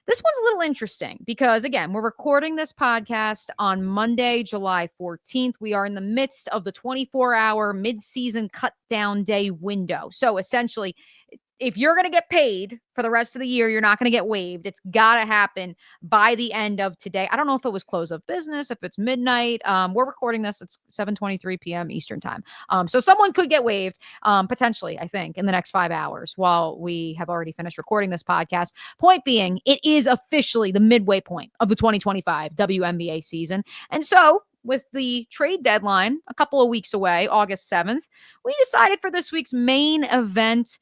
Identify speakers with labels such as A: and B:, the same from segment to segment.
A: This one's a little interesting because, again, we're recording this podcast on Monday, July 14th. We are in the midst of the 24-hour mid-season cut-down day window. So essentially, if you're going to get paid for the rest of the year, you're not going to get waived. It's got to happen by the end of today. I don't know if it was close of business, if it's midnight. We're recording this. It's 7:23 p.m. Eastern time. So someone could get waived potentially, I think, in the next 5 hours while we have already finished recording this podcast. Point being, it is officially the midway point of the 2025 WNBA season. And so with the trade deadline a couple of weeks away, August 7th, we decided for this week's main event,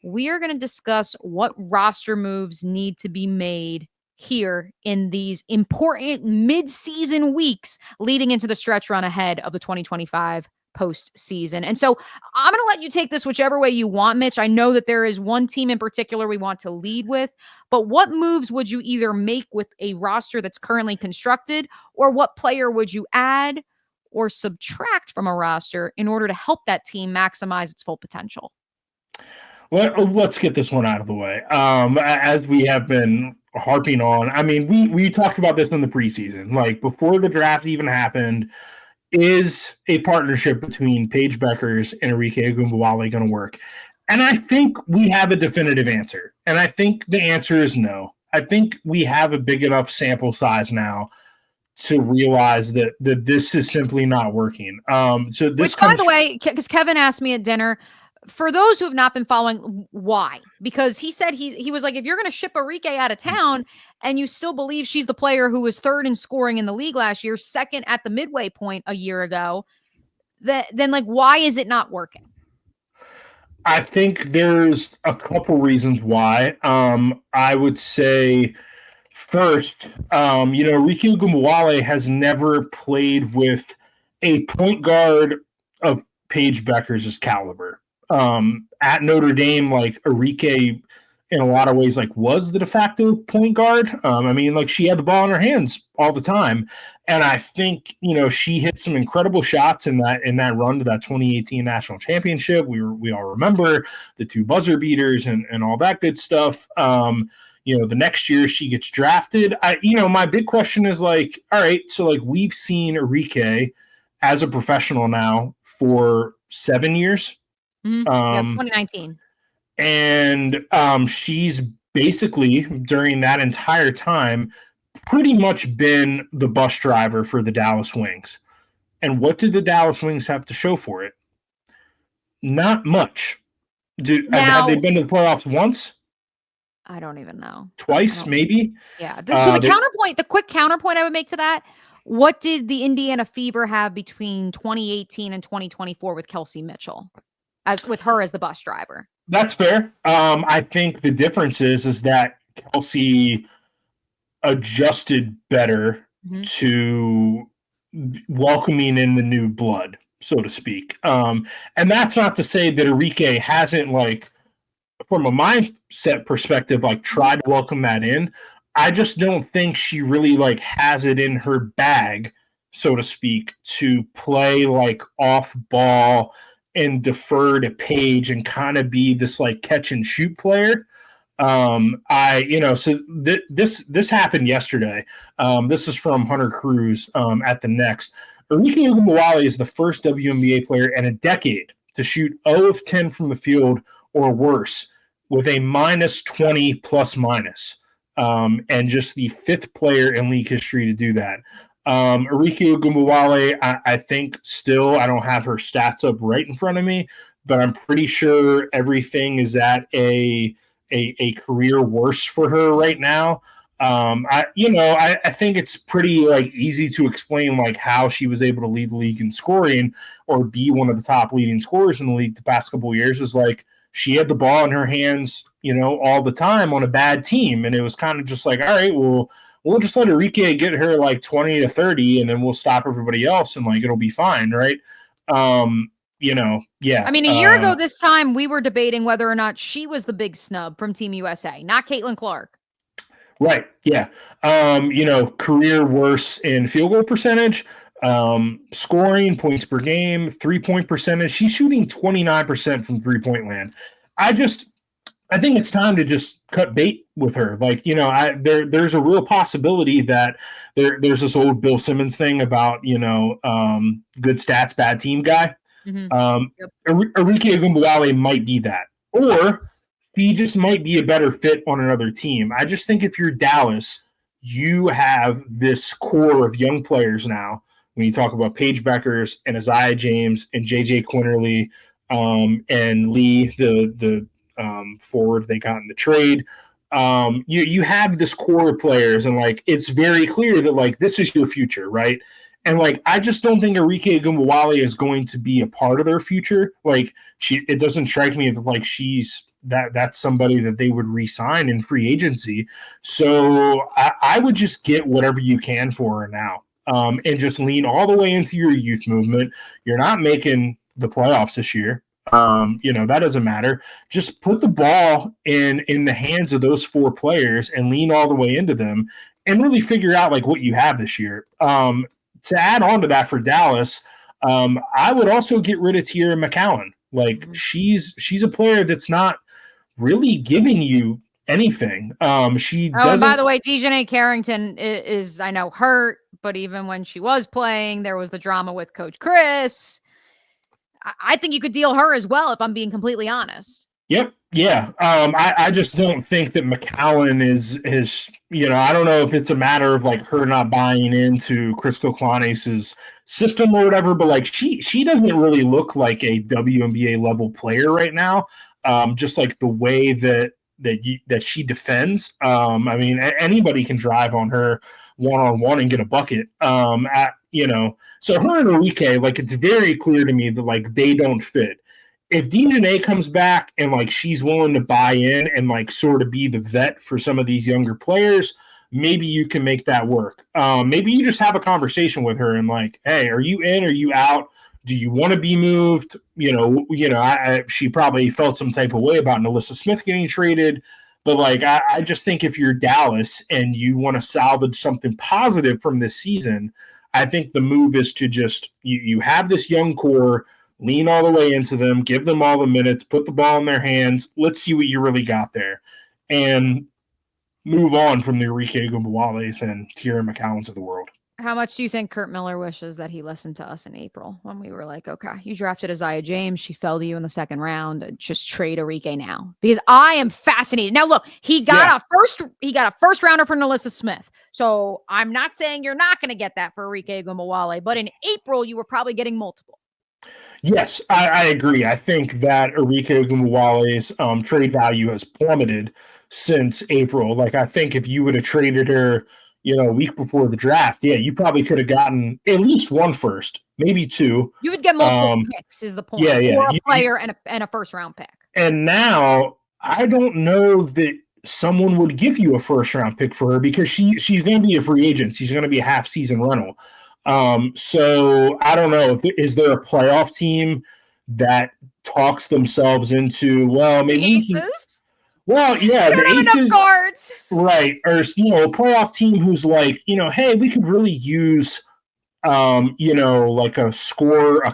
A: we are going to discuss what roster moves need to be made here in these important mid-season weeks leading into the stretch run ahead of the 2025 postseason. And so I'm going to let you take this whichever way you want, Mitch. I know that there is one team in particular we want to lead with, but what moves would you either make with a roster that's currently constructed, or what player would you add or subtract from a roster in order to help that team maximize its full potential?
B: Well, let's get this one out of the way. As we have been harping on, I mean, we talked about this in the preseason. Like, before the draft even happened, is a partnership between Paige Beckers and Arike Ogunbowale going to work? And I think we have a definitive answer. And I think the answer is no. I think we have a big enough sample size now to realize that this is simply not working. So this,
A: which, by the way, because Kevin asked me at dinner, for those who have not been following, why? Because he said he was like, if you're going to ship Arike out of town and you still believe she's the player who was third in scoring in the league last year, second at the midway point a year ago, then like, why is it not working?
B: I think there's a couple reasons why. I would say first, Arike Ogunbowale has never played with a point guard of Paige Beckers' caliber. At Notre Dame, like, Arike, in a lot of ways, like, was the de facto point guard. She had the ball in her hands all the time. And I think, she hit some incredible shots in that run to that 2018 national championship. We all remember the 2 buzzer beaters and all that good stuff. The next year she gets drafted. My big question is, like, all right, so, like, we've seen Arike as a professional now for 7 years.
A: Mm-hmm. 2019.
B: And she's basically, during that entire time, pretty much been the bus driver for the Dallas Wings. And what did the Dallas Wings have to show for it? Not much. Have they been to the playoffs once?
A: I don't even know.
B: Twice, maybe?
A: Yeah. So the quick counterpoint I would make to that, what did the Indiana Fever have between 2018 and 2024 with Kelsey Mitchell? With her as the bus driver?
B: That's fair. I think the difference is that Kelsey adjusted better to welcoming in the new blood, so to speak. And that's not to say that Arike hasn't, like, from a mindset perspective, like, tried to welcome that in. I just don't think she really, like, has it in her bag, so to speak, to play, like, off ball and defer to Paige and kind of be this, like, catch and shoot player. This happened yesterday. This is from Hunter Cruz at the Next. Arike Ogunbowale is the first WNBA player in a decade to shoot 0 of 10 from the field or worse with a -20 plus minus, and just the 5th player in league history to do that. Arike Ogunbowale, I think still, I don't have her stats up right in front of me, but I'm pretty sure everything is at a career worse for her right now. I think it's pretty, like, easy to explain, like, how she was able to lead the league in scoring or be one of the top leading scorers in the league the past couple of years. Is like, she had the ball in her hands, all the time on a bad team. And it was kind of just like, all right, well, we'll just let Arike get her like 20 to 30 and then we'll stop everybody else and, like, it'll be fine. Right. Yeah.
A: I mean, a year ago this time, we were debating whether or not she was the big snub from Team USA, not Caitlin Clark.
B: Right. Yeah. Career worse in field goal percentage, scoring, points per game, 3-point percentage. She's shooting 29% from 3-point land. I think it's time to just cut bait with her. Like, there's a real possibility that there's this old Bill Simmons thing about, good stats, bad team guy.
A: Yep.
B: Enrique Ogunbowale might be that. Or he just might be a better fit on another team. I just think if you're Dallas, you have this core of young players now. When you talk about Paige Beckers and Isaiah James and JJ Quinterly and Lee, the forward they got in the trade. You have this core of players, and like it's very clear that like this is your future, right? And like I just don't think Enrique Ogunbowale is going to be a part of their future. Like it doesn't strike me that like that's somebody that they would re-sign in free agency. So I would just get whatever you can for her now, and just lean all the way into your youth movement. You're not making the playoffs this year. That doesn't matter. Just put the ball in the hands of those four players and lean all the way into them and really figure out like what you have this year. To add on to that for Dallas, I would also get rid of Tierra McCowan. Like she's a player that's not really giving you anything. She doesn't.
A: And by the way, Dejanay Carrington is I know hurt, but even when she was playing, there was the drama with Coach Chris. I think you could deal her as well, if I'm being completely honest.
B: Yep. Yeah. I just don't think that McCowan is, I don't know if it's a matter of like her not buying into Chris Koklanes's system or whatever, but like she doesn't really look like a WNBA level player right now. Just like the way that she defends. I mean, anybody can drive on her one-on-one and get a bucket. So her and Enrique, like it's very clear to me that like they don't fit. If Dejanay comes back and like she's willing to buy in and like sort of be the vet for some of these younger players, maybe you can make that work. Maybe you just have a conversation with her and like, hey, are you in? Are you out? Do you want to be moved? She probably felt some type of way about Nalissa Smith getting traded. But like, I just think if you're Dallas and you want to salvage something positive from this season, I think the move is to just you have this young core, lean all the way into them, give them all the minutes, put the ball in their hands. Let's see what you really got there, and move on from the Enrique Ogunbowales and Tierra McCowans of the world.
A: How much do you think Kurt Miller wishes that he listened to us in April when we were like, okay, you drafted Isaiah James. She fell to you in the second round. Just trade Enrique now. Because I am fascinated. Now, look, he got a first rounder for Nalissa Smith. So I'm not saying you're not going to get that for Enrique Ogunbowale, but in April, you were probably getting multiple.
B: Yes, I agree. I think that Enrique Ogunbowale's trade value has plummeted since April. Like, I think if you would have traded her a week before the draft, you probably could have gotten at least one first, maybe two.
A: You would get multiple picks is the point.
B: Yeah.
A: Or a player and a first round pick. And
B: now I don't know that someone would give you a first round pick for her because she's going to be a free agent. She's going to be a half season rental. So I don't know. Is there a playoff team that talks themselves into, well, maybe well, yeah, the Aces,
A: guards.
B: Right. Or, a playoff team who's like, hey, we could really use, like a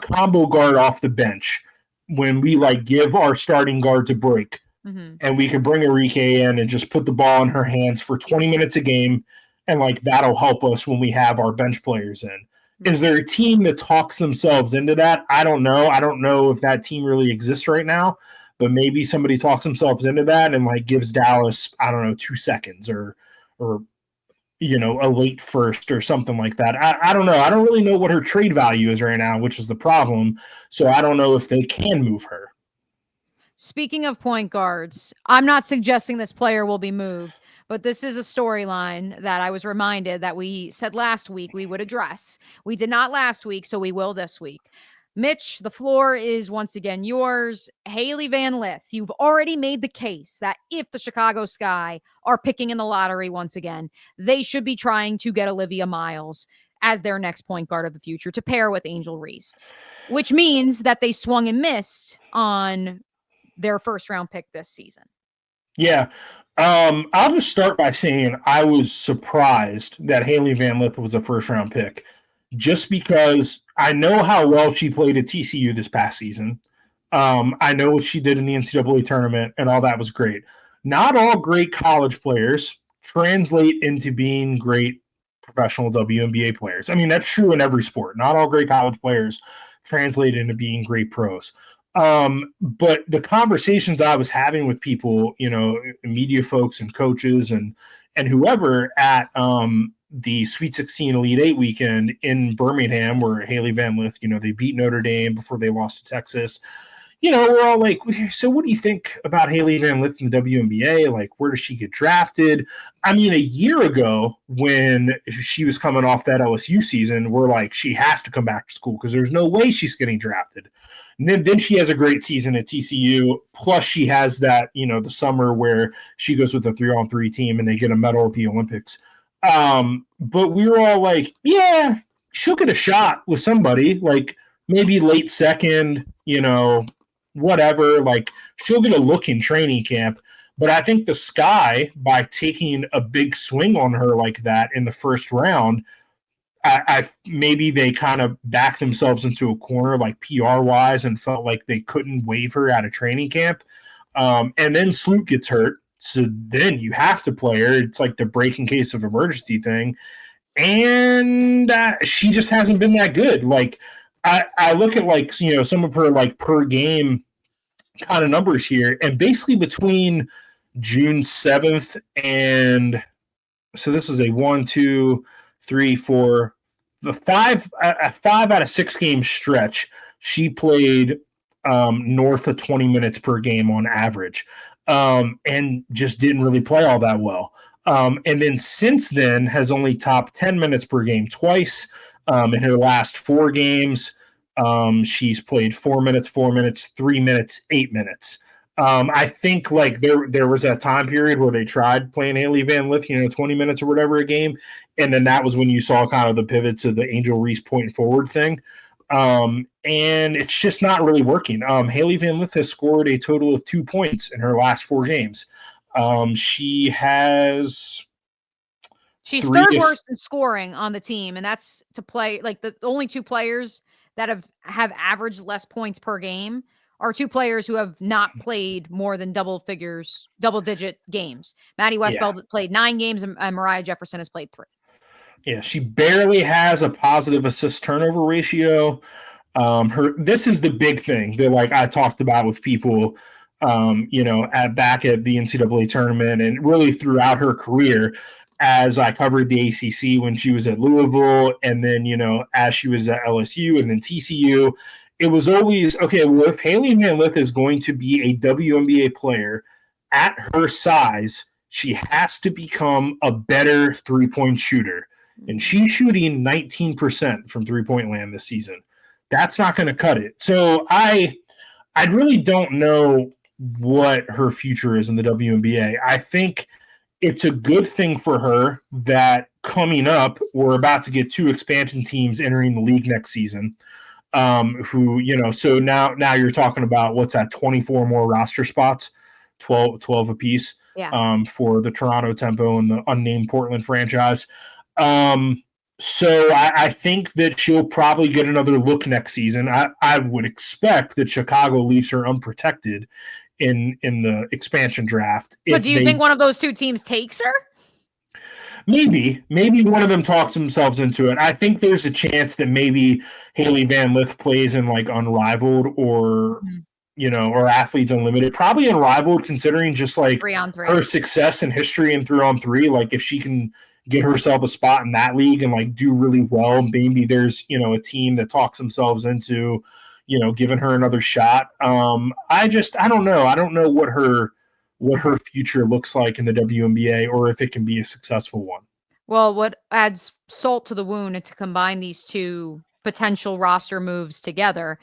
B: combo guard off the bench when we like give our starting guards a break. Mm-hmm. And we could bring Enrique in and just put the ball in her hands for 20 minutes a game. And like, that'll help us when we have our bench players in. Mm-hmm. Is there a team that talks themselves into that? I don't know. I don't know if that team really exists right now. But maybe somebody talks themselves into that and like gives Dallas, I don't know, 2 seconds or a late first or something like that. I don't know. I don't really know what her trade value is right now, which is the problem. So I don't know if they can move her.
A: Speaking of point guards, I'm not suggesting this player will be moved, but this is a storyline that I was reminded that we said last week we would address. We did not last week, so we will this week. Mitch, the floor is once again yours. Hailey Van Lith, you've already made the case that if the Chicago Sky are picking in the lottery once again, they should be trying to get Olivia Miles as their next point guard of the future to pair with Angel Reese, which means that they swung and missed on their first round pick this season.
B: Yeah. I'll just start by saying I was surprised that Hailey Van Lith was a first round pick. Just because I know how well she played at TCU this past season. I know what she did in the NCAA tournament, and all that was great. Not all great college players translate into being great professional WNBA players. I mean, that's true in every sport. Not all great college players translate into being great pros. But the conversations I was having with people, media folks and coaches and whoever at the Sweet 16 Elite Eight weekend in Birmingham, where Haley Van Lith, they beat Notre Dame before they lost to Texas. We're all like, so what do you think about Haley Van Lith in the WNBA? Like, where does she get drafted? I mean, a year ago when she was coming off that LSU season, we're like, she has to come back to school because there's no way she's getting drafted. And then she has a great season at TCU. Plus, she has that, the summer where she goes with a 3-on-3 team and they get a medal at the Olympics. But we were all like, yeah, she'll get a shot with somebody, like maybe late second, whatever, like she'll get a look in training camp. But I think the Sky, by taking a big swing on her like that in the first round, I maybe they kind of backed themselves into a corner, like PR wise, and felt like they couldn't waive her out of training camp. And then Sloot gets hurt, so then you have to play her. It's like the break in case of emergency thing, and she just hasn't been that good. Like I look at like some of her like per game kind of numbers here, and basically between June 7th and so this is a 1, 2, 3, 4, a 5 out of 6 game stretch. She played north of 20 minutes per game on average, and just didn't really play all that well. And then since then has only topped 10 minutes per game twice. In her last 4 games, she's played 4 minutes, 4 minutes, 3 minutes, 8 minutes. I think like there was that time period where they tried playing Haley Van Lith, 20 minutes or whatever a game. And then that was when you saw kind of the pivot to the Angel Reese point forward thing. And it's just not really working. Haley Van Lith has scored a total of 2 points in her last 4 games. She's
A: third worst in scoring on the team, and that's to play like the only 2 players that have averaged less points per game are 2 players who have not played more than double-digit games. Maddie Westbeld played 9 games, and Mariah Jefferson has played 3.
B: Yeah, she barely has a positive assist turnover ratio. This is the big thing that like I talked about with people, back at the NCAA tournament and really throughout her career, as I covered the ACC when she was at Louisville, and then as she was at LSU and then TCU. It was always, okay, well, if Haley Van Lith is going to be a WNBA player at her size, she has to become a better three-point shooter. And she's shooting 19% from three-point land this season. That's not going to cut it. So I really don't know what her future is in the WNBA. I think it's a good thing for her that coming up, we're about to get 2 expansion teams entering the league next season. So now you're talking about what's that, 24 more roster spots, 12 apiece, for the Toronto Tempo and the unnamed Portland franchise. So I think that she'll probably get another look next season. I would expect that Chicago leaves her unprotected in the expansion draft.
A: But do you think one of those 2 teams takes her?
B: Maybe one of them talks themselves into it. I think there's a chance that maybe Haley Van Lith plays in like Unrivaled or or Athletes Unlimited. Probably Unrivaled, considering just like
A: 3-on-3.
B: Her success in history and 3-on-3. Like if she can get herself a spot in that league and like do really well, maybe there's a team that talks themselves into giving her another shot. I don't know. I don't know what her future looks like in the WNBA, or if it can be a successful one.
A: Well, what adds salt to the wound and to combine these 2 potential roster moves together,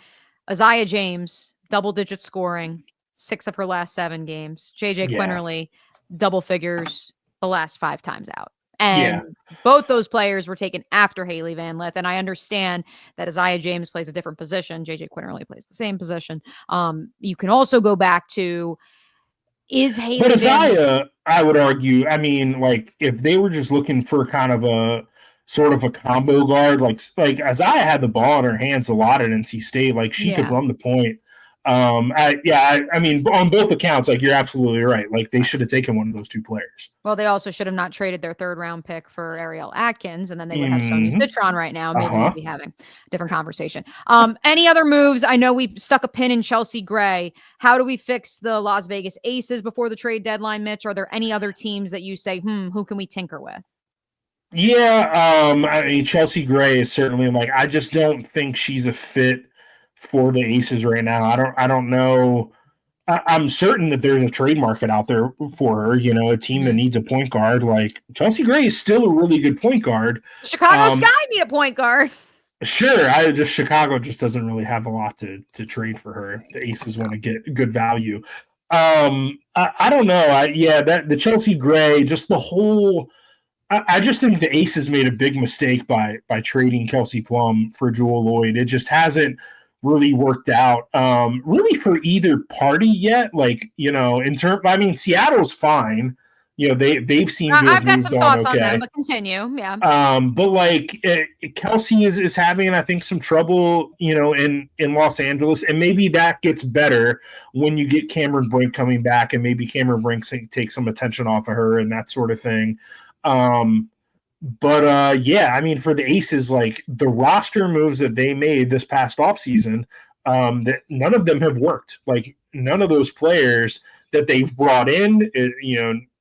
A: Isaiah James, double-digit scoring, 6 of her last 7 games. JJ Quinterly, double figures the last 5 times out. And both those players were taken after Haley Van Lith. And I understand that Isaiah James plays a different position. JJ Quinterly plays the same position. You can also go back to, is Haley
B: But Isaiah, I would argue, I mean, like, if they were just looking for kind of a sort of a combo guard, like Isaiah had the ball in her hands a lot at NC State. Like, she could run the point. I mean, on both accounts, like you're absolutely right. Like they should have taken one of those two players.
A: Well, they also should have not traded their third-round pick for Ariel Atkins, and then they would have Sonia
B: Mm-hmm.
A: Citron right now. Maybe we'd be having a different conversation. Any other moves? I know we stuck a pin in Chelsea Gray. How do we fix the Las Vegas Aces before the trade deadline, Mitch? Are there any other teams that you say, who can we tinker with?
B: Yeah, I mean, Chelsea Gray is certainly like I just don't think she's a fit for the Aces right now. I don't know. I'm certain that there's a trade market out there for her. You know, a team that needs a point guard. Like Chelsea Gray is still a really good point guard.
A: Chicago Sky need a point guard.
B: Sure, Chicago just doesn't really have a lot to trade for her. The Aces want to get good value. I don't know. That the Chelsea Gray, just the whole. I just think the Aces made a big mistake by trading Kelsey Plum for Jewell Loyd. It just hasn't really worked out really for either party yet. Like, you know, I mean, Seattle's fine. You know, they've seemed to have
A: I've got
B: moved
A: some thoughts
B: on
A: on them, but continue. Yeah.
B: But like Kelsey is having, I think, some trouble, you know, in Los Angeles, and maybe that gets better when you get Cameron Brink coming back, and maybe Cameron Brink takes some attention off of her and that sort of thing. I mean, for the Aces, like the roster moves that they made this past offseason, that none of them have worked. Like none of those players that they've brought in,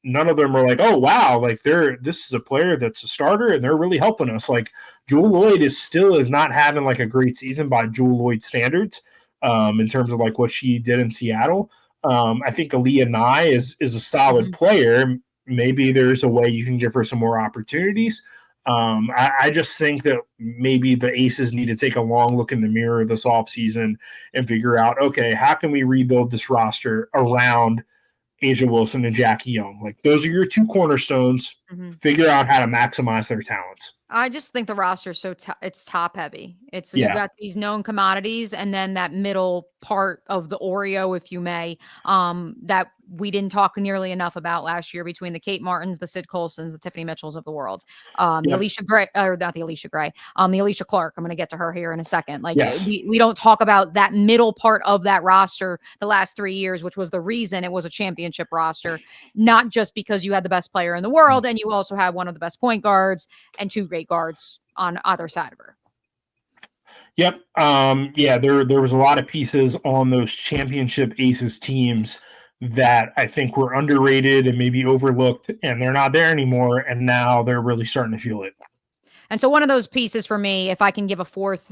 B: none of them are like, oh wow, like this is a player that's a starter and they're really helping us. Like Jewell Loyd is not having like a great season by Jewell Loyd standards, in terms of like what she did in Seattle. I think Aaliyah Nye is a solid player. Maybe there's a way you can give her some more opportunities. I just think that maybe the Aces need to take a long look in the mirror this offseason and figure out, okay, how can we rebuild this roster around Asia Wilson and Jackie Young? Like those are your two cornerstones. Figure out how to maximize their talents.
A: I just think the roster is it's top heavy. You've got these known commodities, and then that middle part of the Oreo, if you may, that we didn't talk nearly enough about last year between the Kate Martins, the Sid Colsons, the Tiffany Mitchells of the world, the Alicia Gray, or not the Alicia Gray, the Alicia Clark. I'm going to get to her here in a second. Like we don't talk about that middle part of that roster the last 3 years, which was the reason it was a championship roster, not just because you had the best player in the world and you also had one of the best point guards and two great guards on either side of her.
B: Yep. There was a lot of pieces on those championship Aces teams that I think were underrated and maybe overlooked, and they're not there anymore. And now they're really starting to feel it.
A: And so one of those pieces for me, if I can give a fourth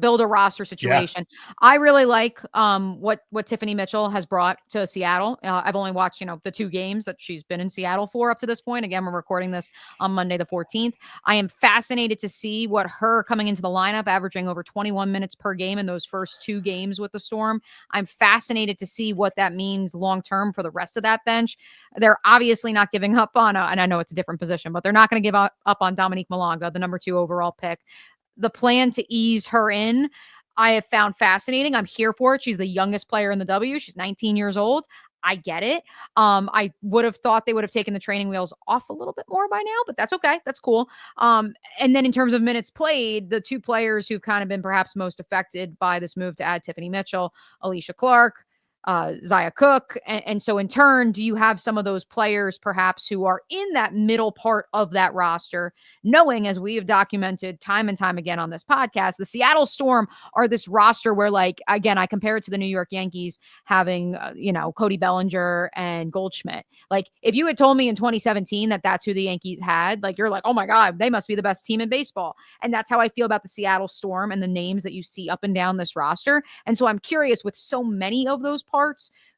A: build a roster situation, I really like what Tiffany Mitchell has brought to Seattle. I've only watched, the 2 games that she's been in Seattle for up to this point. Again, we're recording this on Monday the 14th. I am fascinated to see what her coming into the lineup, averaging over 21 minutes per game in those first 2 games with the Storm. I'm fascinated to see what that means long-term for the rest of that bench. They're obviously not giving up on, and I know it's a different position, but they're not going to give up on Dominique Malonga, the number 2 overall pick. The plan to ease her in, I have found fascinating. I'm here for it. She's the youngest player in the W. She's 19 years old. I get it. I would have thought they would have taken the training wheels off a little bit more by now, but that's okay. That's cool. And then in terms of minutes played, the 2 players who've kind of been perhaps most affected by this move to add Tiffany Mitchell, Alicia Clark, Zaya Cook. And so in turn, do you have some of those players perhaps who are in that middle part of that roster, knowing, as we have documented time and time again on this podcast, the Seattle Storm are this roster where, like, again, I compare it to the New York Yankees having, Cody Bellinger and Goldschmidt. Like, if you had told me in 2017 that that's who the Yankees had, like, you're like, oh my God, they must be the best team in baseball. And that's how I feel about the Seattle Storm and the names that you see up and down this roster. And so I'm curious, with so many of those parts,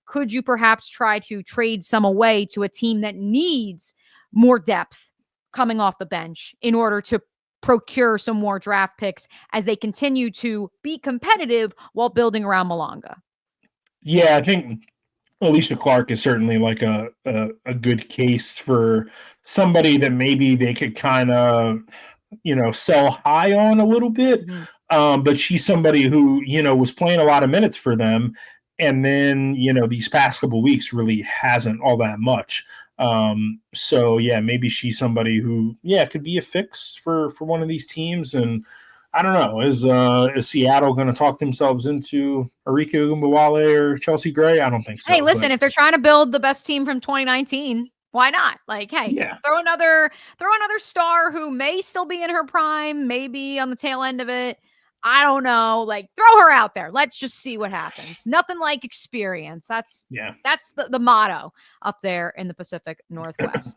A: could you perhaps try to trade some away to a team that needs more depth coming off the bench in order to procure some more draft picks as they continue to be competitive while building around Malonga?
B: Yeah, I think Alicia Clark is certainly like a good case for somebody that maybe they could kind of, sell high on a little bit. But she's somebody who, was playing a lot of minutes for them. And then, these past couple of weeks really hasn't all that much. So, maybe she's somebody who, could be a fix for one of these teams. And I don't know. Is Seattle going to talk themselves into Arike Ogunbowale or Chelsea Gray? I don't think so.
A: Hey, listen, if they're trying to build the best team from 2019, why not? Like, hey,
B: yeah,
A: throw another star who may still be in her prime, maybe on the tail end of it. I don't know. Like, throw her out there. Let's just see what happens. Nothing like experience. That's the motto up there in the Pacific Northwest.